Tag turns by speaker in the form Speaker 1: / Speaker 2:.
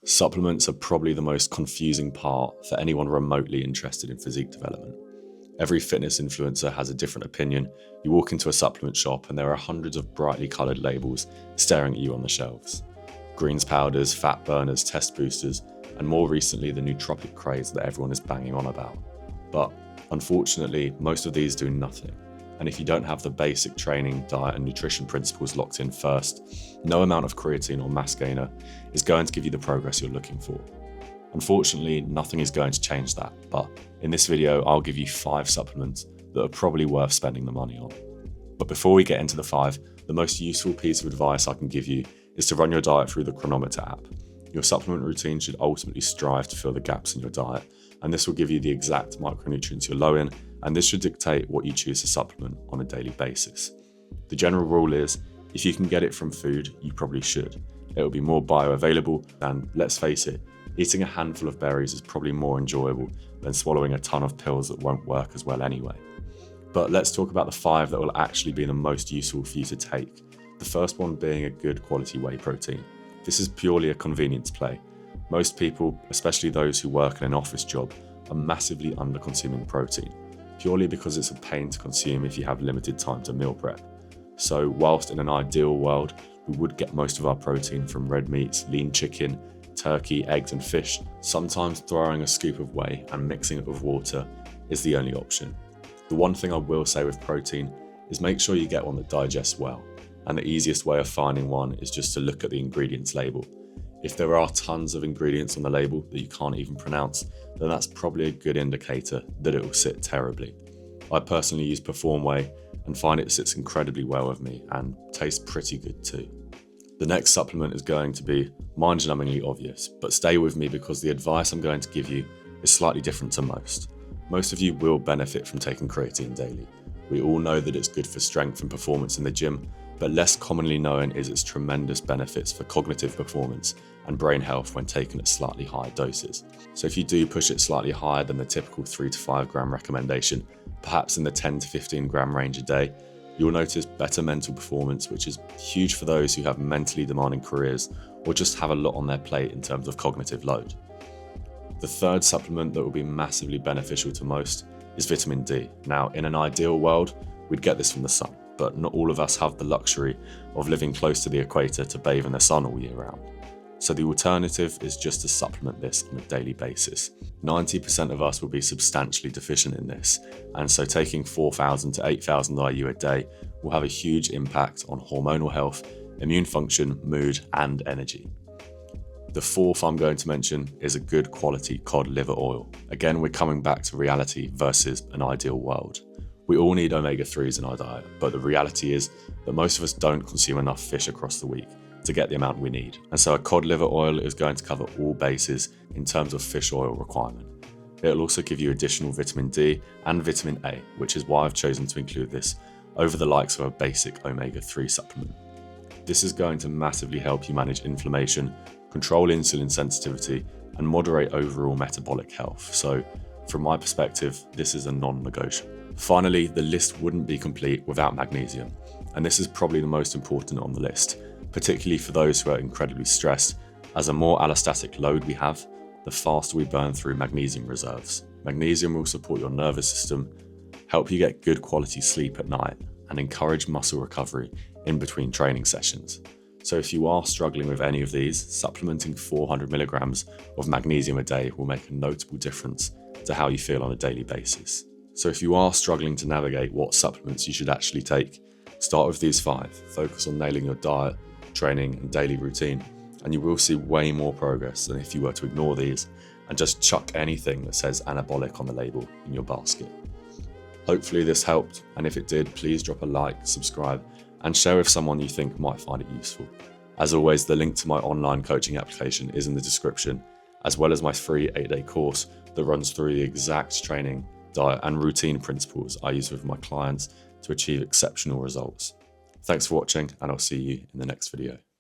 Speaker 1: Supplements are probably the most confusing part for anyone remotely interested in physique development. Every fitness influencer has a different opinion. You walk into a supplement shop and there are hundreds of brightly coloured labels staring at you on the shelves. Greens powders, fat burners, test boosters, and more recently the nootropic craze that everyone is banging on about. But unfortunately, most of these do nothing. And if you don't have the basic training, diet and nutrition principles locked in first, no amount of creatine or mass gainer is going to give you the progress you're looking for. Unfortunately, nothing is going to change that, but in this video, I'll give you 5 supplements that are probably worth spending the money on. But before we get into the 5, the most useful piece of advice I can give you is to run your diet through the Chronometer app. Your supplement routine should ultimately strive to fill the gaps in your diet, and this will give you the exact micronutrients you're low in, and this should dictate what you choose to supplement on a daily basis. The general rule is, if you can get it from food, you probably should. It will be more bioavailable, and let's face it, eating a handful of berries is probably more enjoyable than swallowing a ton of pills that won't work as well anyway. But let's talk about the 5 that will actually be the most useful for you to take. The first one being a good quality whey protein. This is purely a convenience play. Most people, especially those who work in an office job, are massively under consuming protein, purely because it's a pain to consume if you have limited time to meal prep. So whilst in an ideal world, we would get most of our protein from red meats, lean chicken, turkey, eggs and fish, sometimes throwing a scoop of whey and mixing it with water is the only option. The one thing I will say with protein is make sure you get one that digests well, and the easiest way of finding one is just to look at the ingredients label. If there are tons of ingredients on the label that you can't even pronounce, then that's probably a good indicator that it will sit terribly. I personally use Perform Whey and find it sits incredibly well with me and tastes pretty good too. The next supplement is going to be mind-numbingly obvious, but stay with me because the advice I'm going to give you is slightly different to most. Most of you will benefit from taking creatine daily. We all know that it's good for strength and performance in the gym, but less commonly known is its tremendous benefits for cognitive performance and brain health when taken at slightly higher doses. So if you do push it slightly higher than the typical 3 to 5 gram recommendation, perhaps in the 10 to 15 gram range a day, you'll notice better mental performance, which is huge for those who have mentally demanding careers or just have a lot on their plate in terms of cognitive load. The third supplement that will be massively beneficial to most is vitamin D. Now, in an ideal world, we'd get this from the sun, but not all of us have the luxury of living close to the equator to bathe in the sun all year round. So the alternative is just to supplement this on a daily basis. 90% of us will be substantially deficient in this, and so taking 4,000 to 8,000 IU a day will have a huge impact on hormonal health, immune function, mood, and energy. The fourth I'm going to mention is a good quality cod liver oil. Again, we're coming back to reality versus an ideal world. We all need omega-3s in our diet, but the reality is that most of us don't consume enough fish across the week to get the amount we need. And so a cod liver oil is going to cover all bases in terms of fish oil requirement. It'll also give you additional vitamin D and vitamin A, which is why I've chosen to include this over the likes of a basic omega-3 supplement. This is going to massively help you manage inflammation, control insulin sensitivity, and moderate overall metabolic health. So from my perspective, this is a non-negotiable. Finally, the list wouldn't be complete without magnesium, and this is probably the most important on the list, particularly for those who are incredibly stressed, as the more allostatic load we have, the faster we burn through magnesium reserves. Magnesium will support your nervous system, help you get good quality sleep at night, and encourage muscle recovery in between training sessions. So if you are struggling with any of these, supplementing 400 milligrams of magnesium a day will make a notable difference to how you feel on a daily basis. So if you are struggling to navigate what supplements you should actually take, start with these 5. Focus on nailing your diet, training and daily routine, and you will see way more progress than if you were to ignore these and just chuck anything that says anabolic on the label in your basket. Hopefully this helped, and if it did, please drop a like, subscribe, and share with someone you think might find it useful. As always, the link to my online coaching application is in the description, as well as my free 8-day course that runs through the exact training, diet and routine principles I use with my clients to achieve exceptional results. Thanks for watching, and I'll see you in the next video.